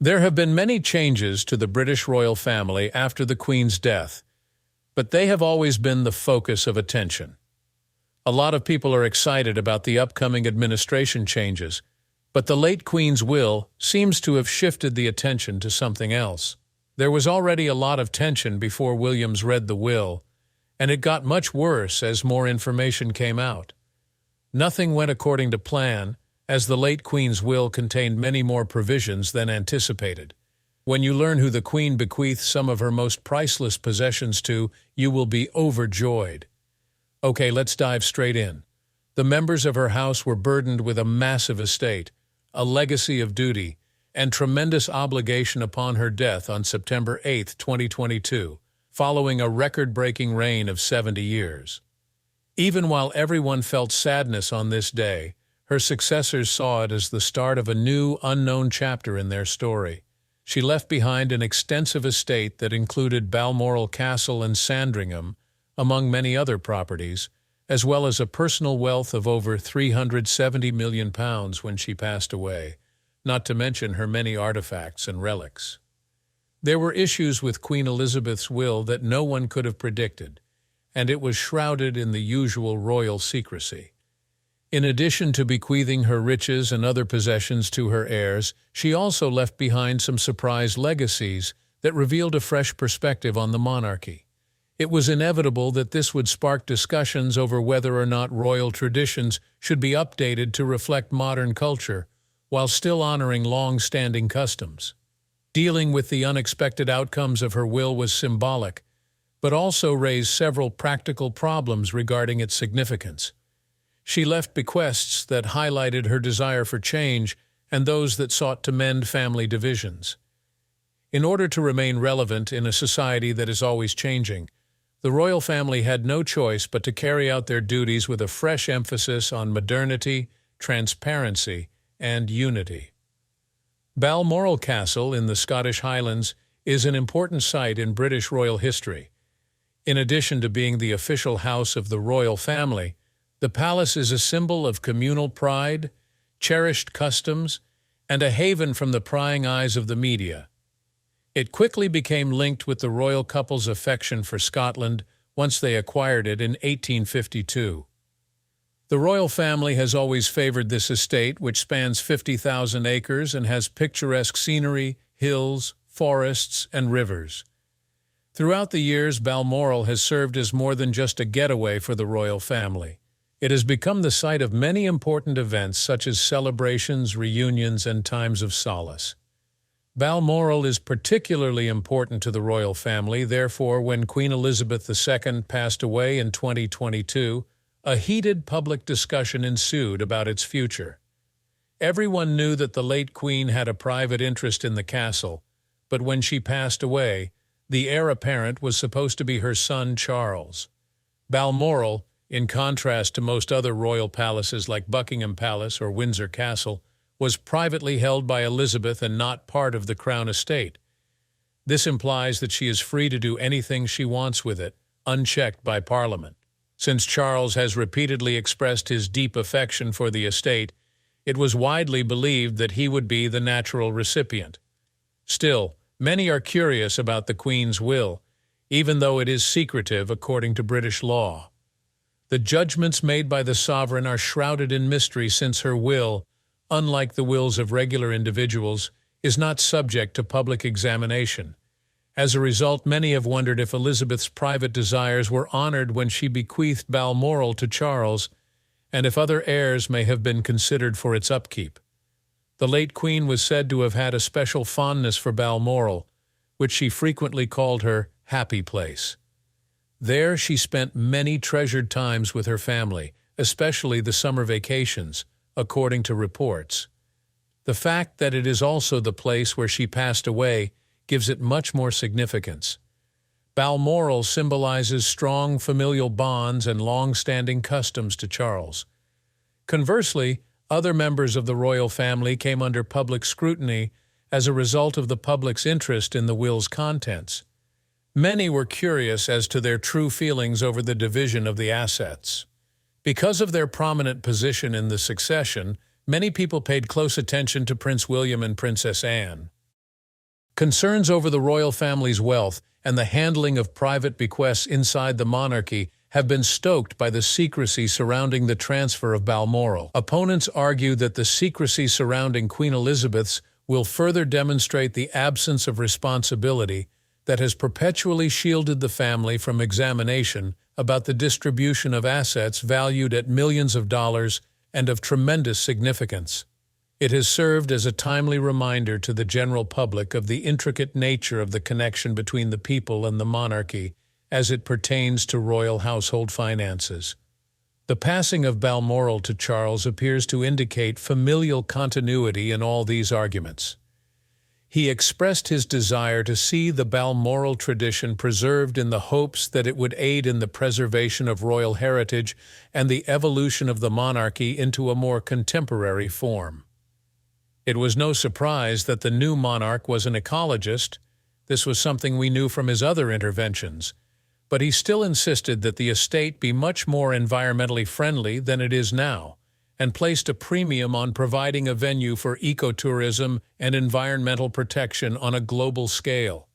There have been many changes to the British royal family after the Queen's death, but they have always been the focus of attention. A lot of people are excited about the upcoming administration changes, but the late Queen's will seems to have shifted the attention to something else. There was already a lot of tension before Williams read the will, and it got much worse as more information came out. Nothing went according to plan, as the late Queen's will contained many more provisions than anticipated. When you learn who the Queen bequeathed some of her most priceless possessions to, you will be overjoyed. Okay, let's dive straight in. The members of her house were burdened with a massive estate, a legacy of duty, and tremendous obligation upon her death on September 8, 2022, following a record-breaking reign of 70 years. Even while everyone felt sadness on this day, her successors saw it as the start of a new, unknown chapter in their story. She left behind an extensive estate that included Balmoral Castle and Sandringham, among many other properties, as well as a personal wealth of over £370 million when she passed away, not to mention her many artifacts and relics. There were issues with Queen Elizabeth's will that no one could have predicted, and it was shrouded in the usual royal secrecy. In addition to bequeathing her riches and other possessions to her heirs, she also left behind some surprise legacies that revealed a fresh perspective on the monarchy. It was inevitable that this would spark discussions over whether or not royal traditions should be updated to reflect modern culture, while still honoring long-standing customs. Dealing with the unexpected outcomes of her will was symbolic, but also raised several practical problems regarding its significance. She left bequests that highlighted her desire for change and those that sought to mend family divisions. In order to remain relevant in a society that is always changing, the royal family had no choice but to carry out their duties with a fresh emphasis on modernity, transparency, and unity. Balmoral Castle in the Scottish Highlands is an important site in British royal history. In addition to being the official house of the royal family, the palace is a symbol of communal pride, cherished customs, and a haven from the prying eyes of the media. It quickly became linked with the royal couple's affection for Scotland once they acquired it in 1852. The royal family has always favored this estate, which spans 50,000 acres and has picturesque scenery, hills, forests, and rivers. Throughout the years, Balmoral has served as more than just a getaway for the royal family. It has become the site of many important events such as celebrations, reunions, and times of solace. Balmoral is particularly important to the royal family, therefore, when Queen Elizabeth II passed away in 2022, a heated public discussion ensued about its future. Everyone knew that the late Queen had a private interest in the castle, but when she passed away, the heir apparent was supposed to be her son Charles. Balmoral, in contrast to most other royal palaces like Buckingham Palace or Windsor Castle, was privately held by Elizabeth and not part of the Crown estate. This implies that she is free to do anything she wants with it, unchecked by Parliament. Since Charles has repeatedly expressed his deep affection for the estate, it was widely believed that he would be the natural recipient. Still, many are curious about the Queen's will, even though it is secretive according to British law. The judgments made by the sovereign are shrouded in mystery since her will, unlike the wills of regular individuals, is not subject to public examination. As a result, many have wondered if Elizabeth's private desires were honored when she bequeathed Balmoral to Charles, and if other heirs may have been considered for its upkeep. The late Queen was said to have had a special fondness for Balmoral, which she frequently called her happy place. There she spent many treasured times with her family, especially the summer vacations, according to reports. The fact that it is also the place where she passed away gives it much more significance. Balmoral symbolizes strong familial bonds and long-standing customs to Charles. Conversely, other members of the royal family came under public scrutiny as a result of the public's interest in the will's contents. Many were curious as to their true feelings over the division of the assets. Because of their prominent position in the succession, many people paid close attention to Prince William and Princess Anne. Concerns over the royal family's wealth and the handling of private bequests inside the monarchy have been stoked by the secrecy surrounding the transfer of Balmoral. Opponents argue that the secrecy surrounding Queen Elizabeth's will further demonstrate the absence of responsibility that has perpetually shielded the family from examination about the distribution of assets valued at millions of dollars and of tremendous significance. It has served as a timely reminder to the general public of the intricate nature of the connection between the people and the monarchy as it pertains to royal household finances. The passing of Balmoral to Charles appears to indicate familial continuity in all these arguments. He expressed his desire to see the Balmoral tradition preserved in the hopes that it would aid in the preservation of royal heritage and the evolution of the monarchy into a more contemporary form. It was no surprise that the new monarch was an ecologist. This was something we knew from his other interventions, but he still insisted that the estate be much more environmentally friendly than it is now, and placed a premium on providing a venue for ecotourism and environmental protection on a global scale.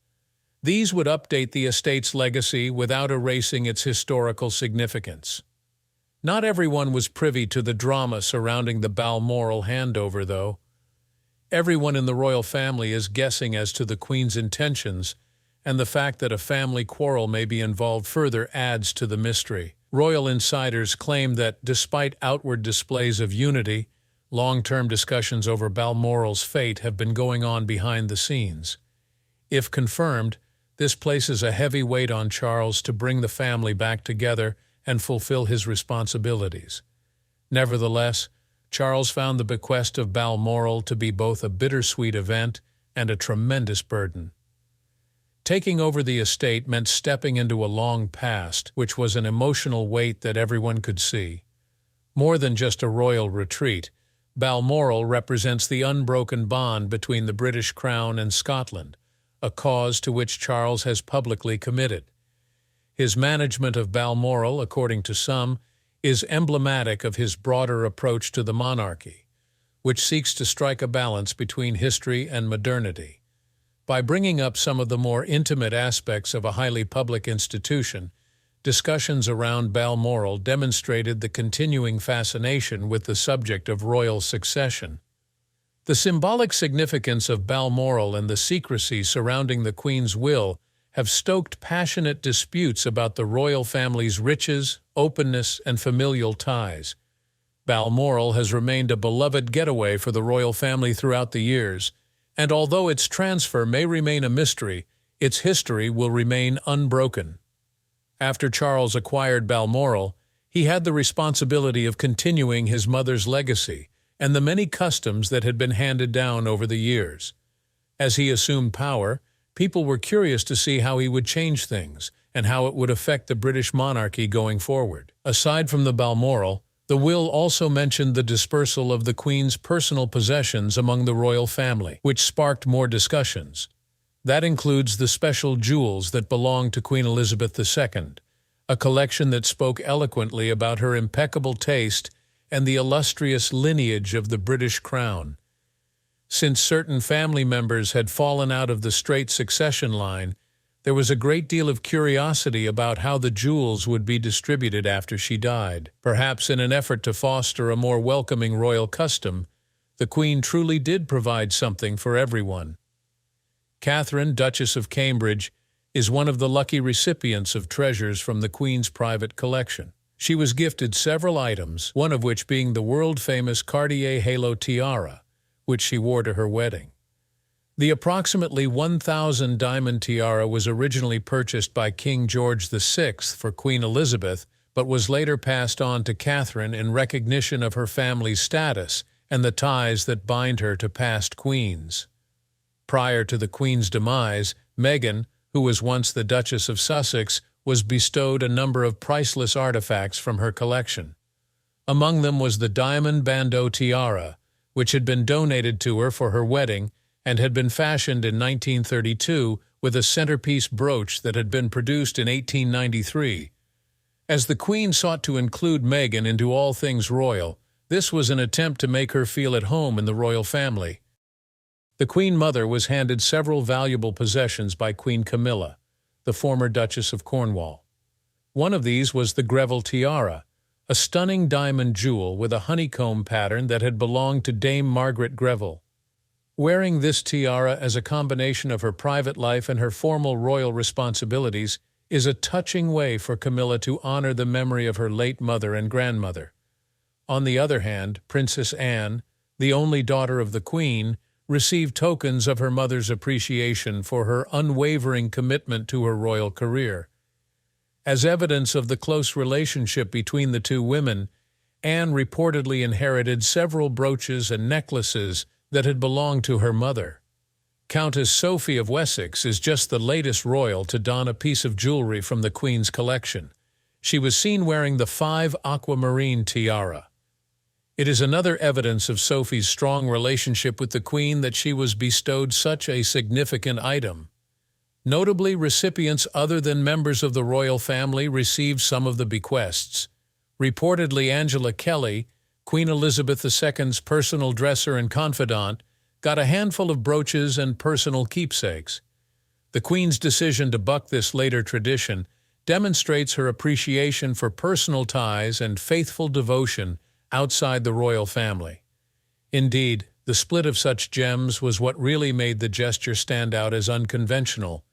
These would update the estate's legacy without erasing its historical significance. Not everyone was privy to the drama surrounding the Balmoral handover, though. Everyone in the royal family is guessing as to the Queen's intentions, and the fact that a family quarrel may be involved further adds to the mystery. Royal insiders claim that, despite outward displays of unity, long-term discussions over Balmoral's fate have been going on behind the scenes. If confirmed, this places a heavy weight on Charles to bring the family back together and fulfill his responsibilities. Nevertheless, Charles found the bequest of Balmoral to be both a bittersweet event and a tremendous burden. Taking over the estate meant stepping into a long past, which was an emotional weight that everyone could see. More than just a royal retreat, Balmoral represents the unbroken bond between the British Crown and Scotland, a cause to which Charles has publicly committed. His management of Balmoral, according to some, is emblematic of his broader approach to the monarchy, which seeks to strike a balance between history and modernity. By bringing up some of the more intimate aspects of a highly public institution, discussions around Balmoral demonstrated the continuing fascination with the subject of royal succession. The symbolic significance of Balmoral and the secrecy surrounding the Queen's will have stoked passionate disputes about the royal family's riches, openness, and familial ties. Balmoral has remained a beloved getaway for the royal family throughout the years, and although its transfer may remain a mystery, its history will remain unbroken. After Charles acquired Balmoral, he had the responsibility of continuing his mother's legacy and the many customs that had been handed down over the years. As he assumed power, people were curious to see how he would change things and how it would affect the British monarchy going forward. Aside from the Balmoral, the will also mentioned the dispersal of the Queen's personal possessions among the royal family, which sparked more discussions. That includes the special jewels that belonged to Queen Elizabeth II, a collection that spoke eloquently about her impeccable taste and the illustrious lineage of the British crown. Since certain family members had fallen out of the straight succession line, there was a great deal of curiosity about how the jewels would be distributed after she died. Perhaps in an effort to foster a more welcoming royal custom, the Queen truly did provide something for everyone. Catherine, Duchess of Cambridge, is one of the lucky recipients of treasures from the Queen's private collection. She was gifted several items, one of which being the world-famous Cartier halo tiara, which she wore to her wedding. The approximately 1,000 diamond tiara was originally purchased by King George VI for Queen Elizabeth, but was later passed on to Catherine in recognition of her family's status and the ties that bind her to past queens. Prior to the Queen's demise, Meghan, who was once the Duchess of Sussex, was bestowed a number of priceless artifacts from her collection. Among them was the diamond bandeau tiara, which had been donated to her for her wedding and had been fashioned in 1932 with a centerpiece brooch that had been produced in 1893. As the Queen sought to include Meghan into all things royal, this was an attempt to make her feel at home in the royal family. The Queen Mother was handed several valuable possessions by Queen Camilla, the former Duchess of Cornwall. One of these was the Greville tiara, a stunning diamond jewel with a honeycomb pattern that had belonged to Dame Margaret Greville. Wearing this tiara as a combination of her private life and her formal royal responsibilities is a touching way for Camilla to honor the memory of her late mother and grandmother. On the other hand, Princess Anne, the only daughter of the Queen, received tokens of her mother's appreciation for her unwavering commitment to her royal career. As evidence of the close relationship between the two women, Anne reportedly inherited several brooches and necklaces that had belonged to her mother. Countess Sophie of Wessex is just the latest royal to don a piece of jewelry from the Queen's collection. She was seen wearing the 5 aquamarine tiara. It is another evidence of Sophie's strong relationship with the Queen that she was bestowed such a significant item. Notably, recipients other than members of the royal family received some of the bequests. Reportedly, Angela Kelly, Queen Elizabeth II's personal dresser and confidant, got a handful of brooches and personal keepsakes. The Queen's decision to buck this later tradition demonstrates her appreciation for personal ties and faithful devotion outside the royal family. Indeed, the split of such gems was what really made the gesture stand out as unconventional,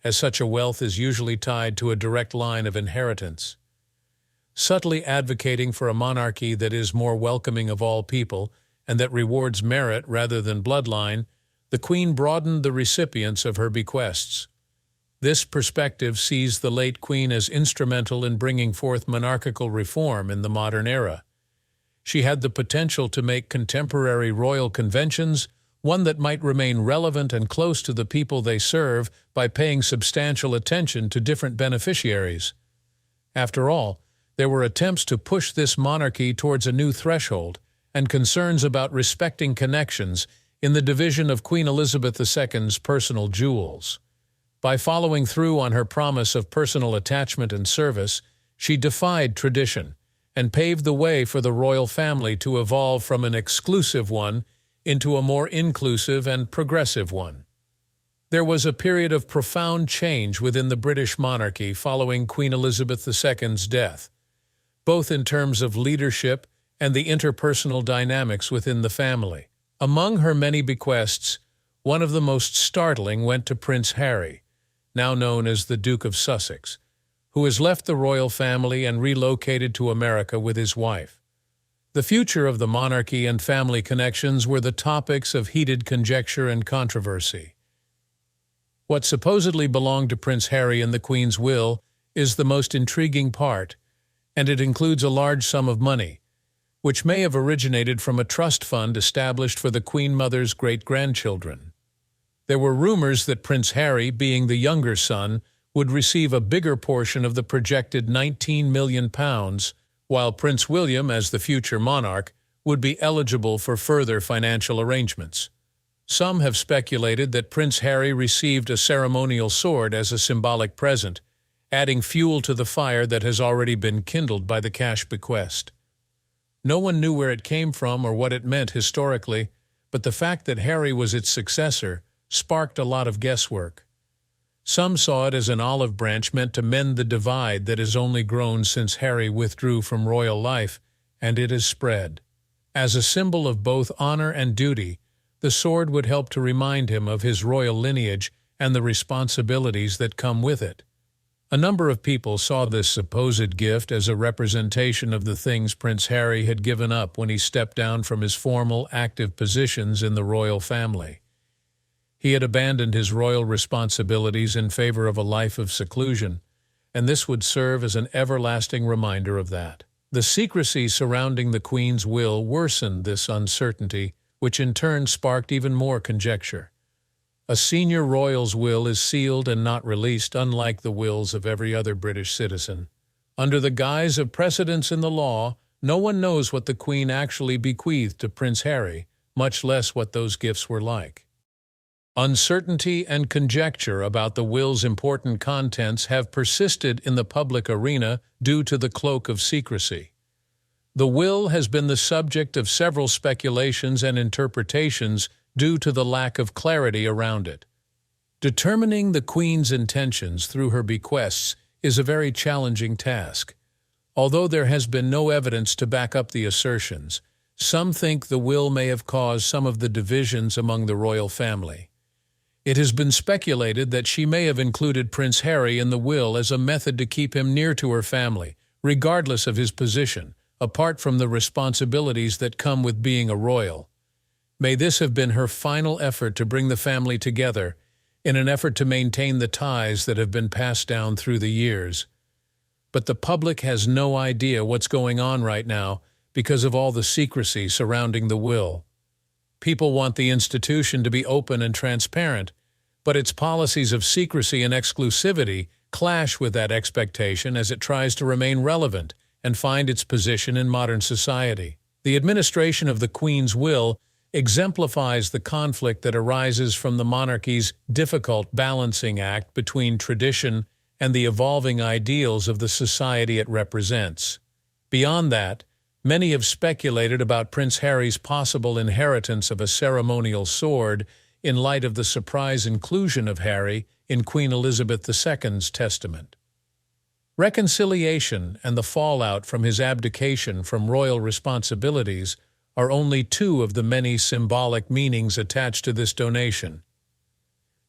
as such a wealth is usually tied to a direct line of inheritance. Subtly advocating for a monarchy that is more welcoming of all people and that rewards merit rather than bloodline, the Queen broadened the recipients of her bequests. This perspective sees the late Queen as instrumental in bringing forth monarchical reform in the modern era. She had the potential to make contemporary royal conventions one that might remain relevant and close to the people they serve by paying substantial attention to different beneficiaries. After all, there were attempts to push this monarchy towards a new threshold and concerns about respecting connections in the division of Queen Elizabeth II's personal jewels. By following through on her promise of personal attachment and service, she defied tradition and paved the way for the royal family to evolve from an exclusive one into a more inclusive and progressive one. There was a period of profound change within the British monarchy following Queen Elizabeth II's death, both in terms of leadership and the interpersonal dynamics within the family. Among her many bequests, one of the most startling went to Prince Harry, now known as the Duke of Sussex, who has left the royal family and relocated to America with his wife. The future of the monarchy and family connections were the topics of heated conjecture and controversy. What supposedly belonged to Prince Harry in the Queen's will is the most intriguing part, and it includes a large sum of money, which may have originated from a trust fund established for the Queen Mother's great-grandchildren. There were rumors that Prince Harry, being the younger son, would receive a bigger portion of the projected £19 million, while Prince William, as the future monarch, would be eligible for further financial arrangements. Some have speculated that Prince Harry received a ceremonial sword as a symbolic present, adding fuel to the fire that has already been kindled by the cash bequest. No one knew where it came from or what it meant historically, but the fact that Harry was its successor sparked a lot of guesswork. Some saw it as an olive branch meant to mend the divide that has only grown since Harry withdrew from royal life, and it has spread. As a symbol of both honor and duty, the sword would help to remind him of his royal lineage and the responsibilities that come with it. A number of people saw this supposed gift as a representation of the things Prince Harry had given up when he stepped down from his formal, active positions in the royal family. He had abandoned his royal responsibilities in favor of a life of seclusion, and this would serve as an everlasting reminder of that. The secrecy surrounding the Queen's will worsened this uncertainty, which in turn sparked even more conjecture. A senior royal's will is sealed and not released, unlike the wills of every other British citizen. Under the guise of precedents in the law, no one knows what the Queen actually bequeathed to Prince Harry, much less what those gifts were like. Uncertainty and conjecture about the will's important contents have persisted in the public arena due to the cloak of secrecy. The will has been the subject of several speculations and interpretations due to the lack of clarity around it. Determining the Queen's intentions through her bequests is a very challenging task. Although there has been no evidence to back up the assertions, some think the will may have caused some of the divisions among the royal family. It has been speculated that she may have included Prince Harry in the will as a method to keep him near to her family, regardless of his position, apart from the responsibilities that come with being a royal. May this have been her final effort to bring the family together in an effort to maintain the ties that have been passed down through the years. But the public has no idea what's going on right now because of all the secrecy surrounding the will. People want the institution to be open and transparent, but its policies of secrecy and exclusivity clash with that expectation as it tries to remain relevant and find its position in modern society. The administration of the Queen's will exemplifies the conflict that arises from the monarchy's difficult balancing act between tradition and the evolving ideals of the society it represents. Beyond that, many have speculated about Prince Harry's possible inheritance of a ceremonial sword in light of the surprise inclusion of Harry in Queen Elizabeth II's testament. Reconciliation and the fallout from his abdication from royal responsibilities are only two of the many symbolic meanings attached to this donation.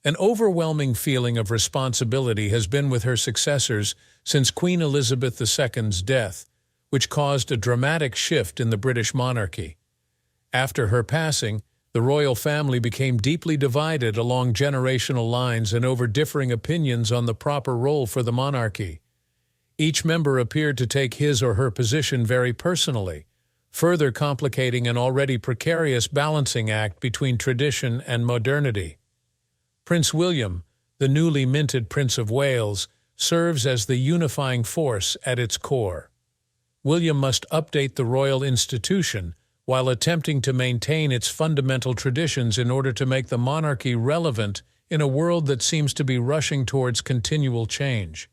An overwhelming feeling of responsibility has been with her successors since Queen Elizabeth II's death, which caused a dramatic shift in the British monarchy. After her passing, the royal family became deeply divided along generational lines and over differing opinions on the proper role for the monarchy. Each member appeared to take his or her position very personally, further complicating an already precarious balancing act between tradition and modernity. Prince William, the newly minted Prince of Wales, serves as the unifying force at its core. William must update the royal institution while attempting to maintain its fundamental traditions in order to make the monarchy relevant in a world that seems to be rushing towards continual change.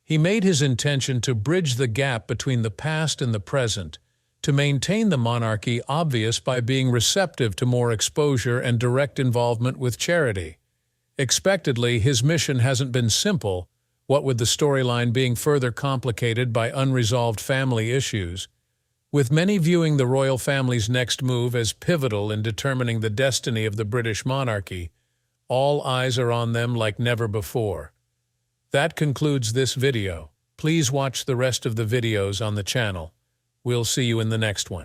He made his intention to bridge the gap between the past and the present, to maintain the monarchy obvious by being receptive to more exposure and direct involvement with charity. Expectedly, his mission hasn't been simple, what with the storyline being further complicated by unresolved family issues. With many viewing the royal family's next move as pivotal in determining the destiny of the British monarchy, all eyes are on them like never before. That concludes this video. Please watch the rest of the videos on the channel. We'll see you in the next one.